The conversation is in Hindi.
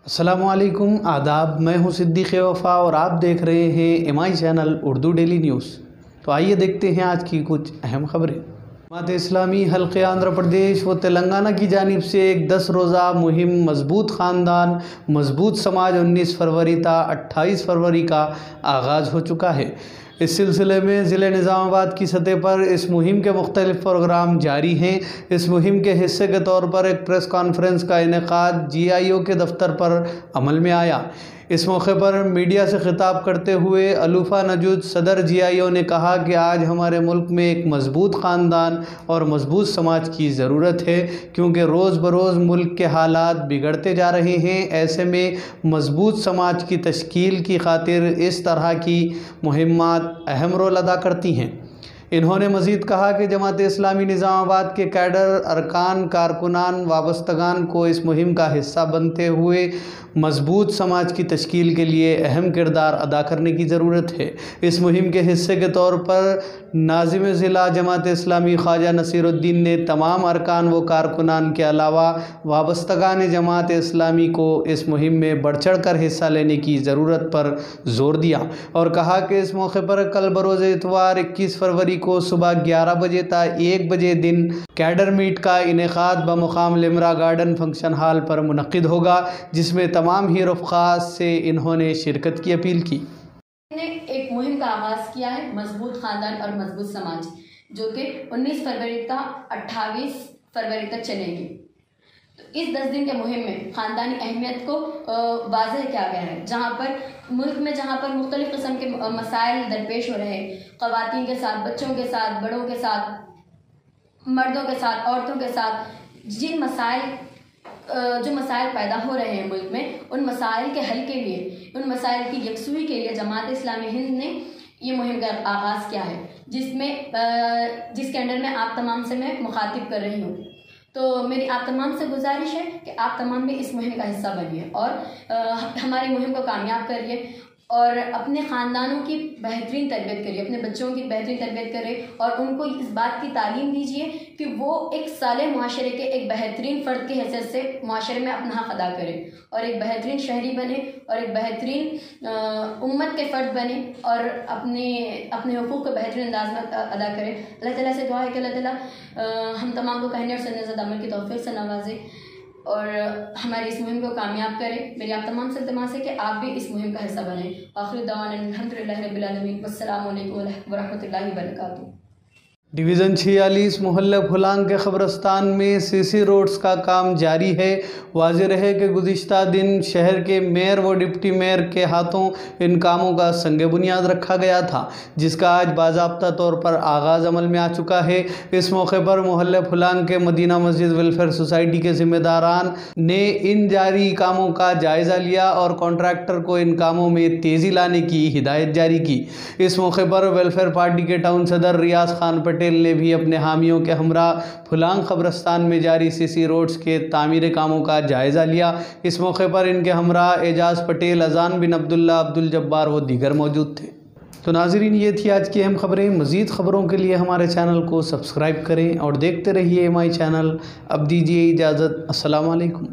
अस्सलामुअलैकुम आदाब। मैं हूं सिद्दीक़ वफ़ा और आप देख रहे हैं MI channel Urdu daily news. तो आइए देखते हैं आज की कुछ अहम खबरें। जमात इस्लामी हल्क़े आंध्र प्रदेश व तेलंगाना की जानिब से एक 10 रोज़ा मुहिम मजबूत ख़ानदान मजबूत समाज 19 फरवरी था 28 फरवरी का आगाज़ हो चुका है। इस सिलसिले में ज़िले निज़ामाबाद की सतह पर इस मुहिम के मुख्तलिफ़ प्रोग्राम जारी हैं। इस मुहिम के हिस्से के तौर पर एक प्रेस कॉन्फ्रेंस का इनेकाद GIO के दफ्तर पर अमल में आया। इस मौके पर मीडिया से खिताब करते हुए अलूफ़ा नजूद सदर GIO ने कहा कि आज हमारे मुल्क में एक मजबूत ख़ानदान और मजबूत समाज की ज़रूरत है, क्योंकि रोज़ बरोज़ मुल्क के हालात बिगड़ते जा रहे हैं। ऐसे में मजबूत समाज की तश्कील की खातिर इस तरह की मुहिम्मात अहम रोल अदा करती हैं। इन्होंने मज़ीद कहा कि जमात इस्लामी निज़ामाबाद के कैडर अरकान कारकुनान वाबस्तगान को इस मुहिम का हिस्सा बनते हुए मजबूत समाज की तश्कील के लिए अहम किरदार अदा करने की ज़रूरत है। इस मुहिम के हिस्से के तौर पर नाज़िम ज़िला जमात इस्लामी ख्वाजा नसीरुद्दीन ने तमाम अरकान व कारकुनान के अलावा वाबस्तगान जमात इस्लामी को इस मुहिम में बढ़ चढ़ कर हिस्सा लेने की ज़रूरत पर ज़ोर दिया और कहा कि इस मौके पर कल बरोज़ इतवार 21 फरवरी को सुबह 11 बजे ता 1 बजे दिन कैडर मीट का इनेकाद बमुकाम लिमरा गार्डन फंक्शन हॉल पर मुनक्किद होगा, जिसमें तमाम हीरो ख़ास से इन्होंने शिरकत की अपील की। एक मुहिम का आगाज़ किया है, मजबूत ख़ानदान और मजबूत समाज, जो कि 19 फरवरी का 28 फरवरी तक चलेगी। तो इस 10 दिन के मुहिम में ख़ानदानी अहमियत को वाज़ेह किया गया है। जहाँ पर मुल्क में जहाँ पर मुख्तलिफ़ किस्म के मसाइल दरपेश हो रहे हैं, ख़वातीन के साथ, बच्चों के साथ, बड़ों के साथ, मर्दों के साथ, औरतों के साथ, जो मसाइल पैदा हो रहे हैं मुल्क में, उन मसाइल के हल के लिए, उन मसाइल की यकसुई के लिए जमात इस्लामी हिंद ने ये मुहिम का आगाज़ किया है, जिसके अंडर में आप तमाम से मैं मुखातिब कर रही हूँ। तो मेरी आप तमाम से गुजारिश है कि आप तमाम भी इस मुहिम का हिस्सा बनिए और हमारी मुहिम को कामयाब करिए और अपने ख़ानदानों की बेहतरीन तरबियत करिए, अपने बच्चों की बेहतरीन तरबियत करें और उनको इस बात की तालीम दीजिए कि वो एक सालेह मुआशरे के एक बेहतरीन फ़र्द की हैसियत से मुआशरे में अपना हक़ अदा करें और एक बेहतरीन शहरी बने और एक बेहतरीन उम्मत के फ़र्द बने और अपने हुकूक़ को बेहतरीन अंदाज में अदा करें। अल्लाह ताला से दुआ है कि अल्लाह ताला हम तमाम को कहने और सुनने ज़द अमल की तौफ़ीक़ से नवाजे और हमारी इस मुहिम को कामयाब करें। मेरी आप तमाम से इल्तिमास है कि आप भी इस मुहिम का हिस्सा बनें। आखिर दवाना अल्हम्दुलिल्लाहि रब्बिल आलमीन, वस्सलामु अलैकुम व रहमतुल्लाहि व बरकातुहू। डिवीज़न 46 मोहल्ले फुलांग के क़ब्रस्तान में CC रोड्स का काम जारी है। वाज़ेह रहे कि गुज़िश्ता दिन शहर के मेयर व डिप्टी मेयर के हाथों इन कामों का संग बुनियाद रखा गया था, जिसका आज बाज़ाब्ता तौर पर आगाज़ अमल में आ चुका है। इस मौके पर मोहल्ले फुलांग के मदीना मस्जिद वेलफेयर सोसाइटी के ज़िम्मेदारान ने इन जारी कामों का जायज़ा लिया और कॉन्ट्रैक्टर को इन कामों में तेज़ी लाने की हिदायत जारी की। इस मौके पर वेलफेयर पार्टी के टाउन सदर रियाज खान पटेल ने भी अपने हामियों के हमरा फुलांग कब्रस्तान में जारी CC रोड्स के तामीर कामों का जायज़ा लिया। इस मौके पर इनके हमरा एजाज़ पटेल, अजान बिन अब्दुल्ला, अब्दुल जब्बार व दीगर मौजूद थे। तो नाज़रीन, ये थी आज की अहम खबरें। मज़ीद ख़बरों के लिए हमारे चैनल को सब्सक्राइब करें और देखते रहिए MI चैनल। अब दीजिए इजाज़त। अस्सलाम वालेकुम।